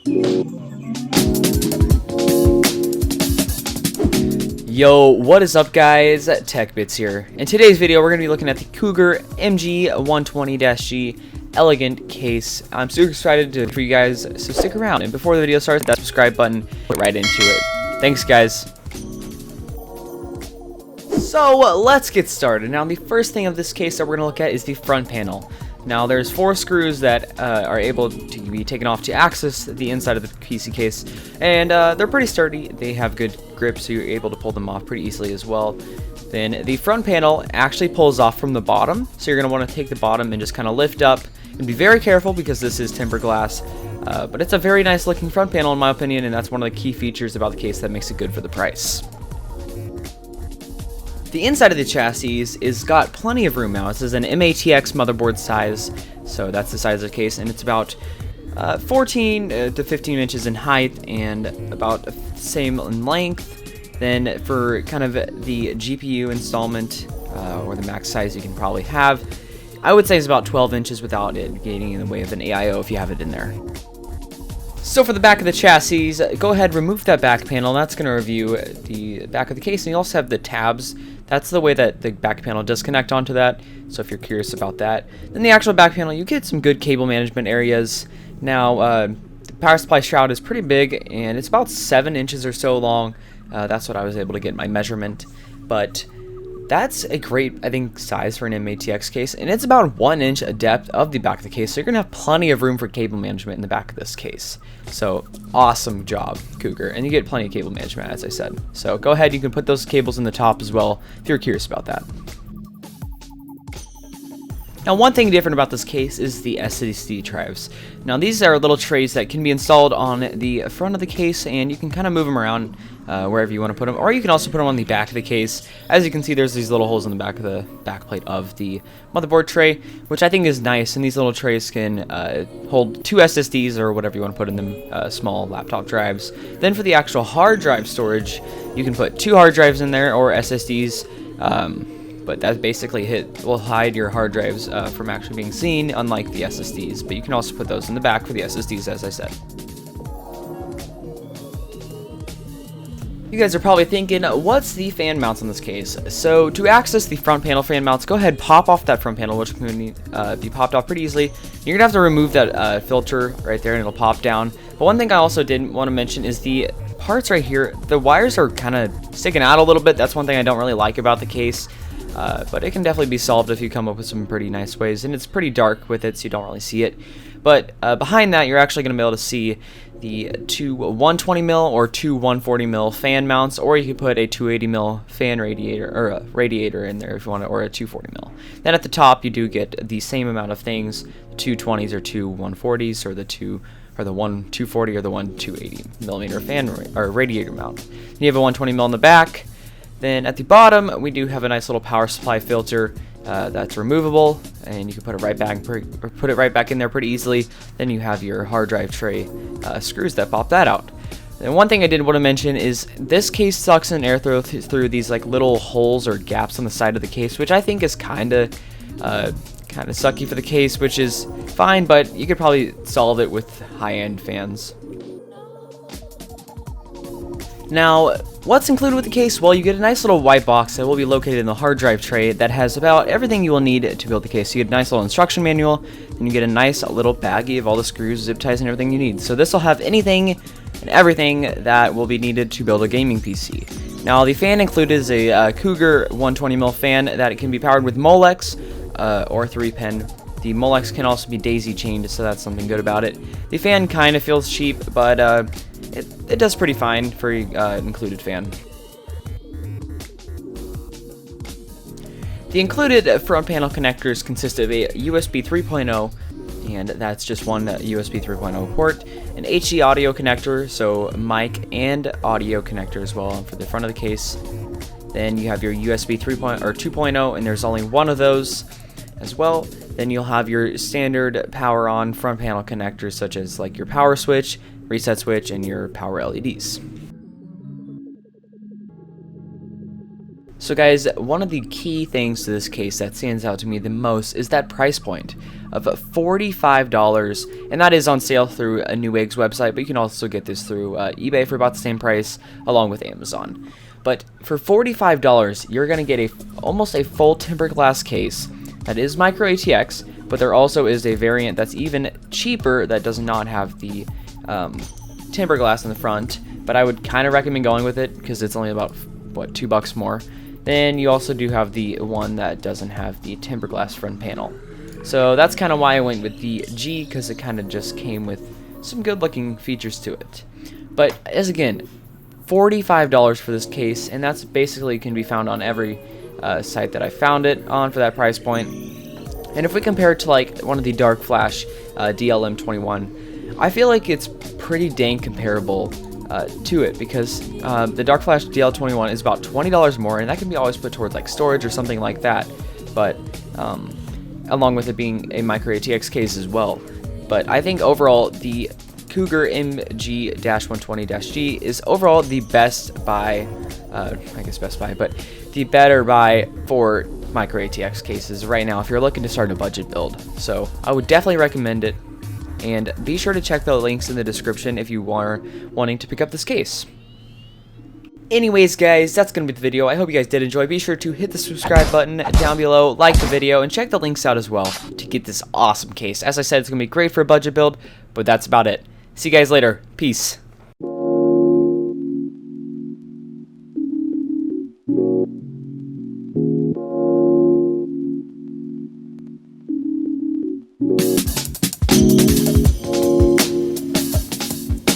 Yo, what is up guys? TechBits here. In today's video, we're going to be looking at the Cougar MG-120-G elegant case. I'm super excited for you guys, so stick around. And before the video starts, that subscribe button, put right into it. Thanks guys. So let's get started. Now the first thing of this case that we're going to look at is the front panel. Now there's 4 screws that are able to be taken off to access the inside of the PC case, and they're pretty sturdy. They have good grip, so you're able to pull them off pretty easily as well. Then the front panel actually pulls off from the bottom, so you're going to want to take the bottom and just kind of lift up and be very careful because this is tempered glass, but it's a very nice looking front panel in my opinion, and that's one of the key features about the case that makes it good for the price. The inside of the chassis is got plenty of room now. This is an MATX motherboard size, so that's the size of the case, and it's about 14 to 15 inches in height and about the same in length. Then for kind of the GPU installment, or the max size you can probably have, I would say it's about 12 inches without it getting in the way of an AIO if you have it in there. So for the back of the chassis, go ahead, remove that back panel. That's going to review the back of the case, and you also have the tabs. That's the way that the back panel does connect onto that, so if you're curious about that. Then the actual back panel, you get some good cable management areas. Now, the power supply shroud is pretty big, and it's about 7 inches or so long. That's what I was able to get my measurement, but that's a great, I think, size for an MATX case, and it's about 1 inch a depth of the back of the case, so you're going to have plenty of room for cable management in the back of this case. So, awesome job, Cougar, and you get plenty of cable management, as I said. So, go ahead, you can put those cables in the top as well, if you're curious about that. Now, one thing different about this case is the SSD drives. Now, these are little trays that can be installed on the front of the case, and you can kind of move them around wherever you want to put them, or you can also put them on the back of the case. As you can see, there's these little holes in the back of the backplate of the motherboard tray, which I think is nice, and these little trays can hold 2 SSDs or whatever you want to put in them, small laptop drives. Then for the actual hard drive storage, you can put 2 hard drives in there, or SSDs, but that basically will hide your hard drives from actually being seen, unlike the SSDs. But you can also put those in the back for the SSDs, as I said. You guys are probably thinking, what's the fan mounts on this case? So to access the front panel fan mounts, go ahead, pop off that front panel, which can be popped off pretty easily. You're gonna have to remove that filter right there, and it'll pop down. But one thing I also didn't want to mention is the parts right here. The wires are kind of sticking out a little bit. That's one thing I don't really like about the case. But it can definitely be solved if you come up with some pretty nice ways, and it's pretty dark with it, so you don't really see it. But behind that, you're actually going to be able to see the 2 120mm or 2 140mm fan mounts, or you could put a 280mm fan radiator, or a radiator in there if you want, or a 240mm. Then at the top, you do get the same amount of things: 220s or 2 140s, or the one 240 or the one 280mm fan or radiator mount. You have a 120mm in the back. Then at the bottom, we do have a nice little power supply filter that's removable, and you can put it right back in there pretty easily. Then you have your hard drive tray screws that pop that out. And one thing I did want to mention is this case sucks in airflow through these like little holes or gaps on the side of the case, which I think is kind of sucky for the case, which is fine, but you could probably solve it with high-end fans. Now, what's included with the case? Well, you get a nice little white box that will be located in the hard drive tray that has about everything you will need to build the case. So you get a nice little instruction manual, and you get a nice little baggie of all the screws, zip ties, and everything you need. So this will have anything and everything that will be needed to build a gaming PC. Now, the fan included is a Cougar 120mm fan that it can be powered with Molex or 3-pin. The Molex can also be daisy chained, so that's something good about it. The fan kind of feels cheap, but it does pretty fine for an included fan. The included front panel connectors consist of a USB 3.0, and that's just one USB 3.0 port, an HD audio connector, so mic and audio connector as well for the front of the case. Then you have your USB 2.0, and there's only one of those as well. Then you'll have your standard power on front panel connectors, such as like your power switch, reset switch, and your power LEDs. So guys, one of the key things to this case that stands out to me the most is that price point of $45, and that is on sale through a Neweggs website, but you can also get this through eBay for about the same price, along with Amazon. But for $45, you're going to get almost a full tempered glass case that is micro ATX, but there also is a variant that's even cheaper that does not have the tempered glass in the front, but I would kind of recommend going with it because it's only about, what, $2 more. Then you also do have the one that doesn't have the tempered glass front panel. So that's kind of why I went with the G, because it kind of just came with some good looking features to it. But as again, $45 for this case, and that's basically can be found on every site that I found it on for that price point. And if we compare it to like one of the Dark Flash DLM21, I feel like it's pretty dang comparable to it, because the Dark Flash DL21 is about $20 more, and that can be always put towards like storage or something like that, but along with it being a micro ATX case as well. But I think overall the Cougar MG-120-G is overall the best buy, I guess best buy, but the better buy for micro ATX cases right now if you're looking to start a budget build. So I would definitely recommend it. And be sure to check the links in the description if you are wanting to pick up this case. Anyways, guys, that's going to be the video. I hope you guys did enjoy. Be sure to hit the subscribe button down below, like the video, and check the links out as well to get this awesome case. As I said, it's going to be great for a budget build, but that's about it. See you guys later. Peace.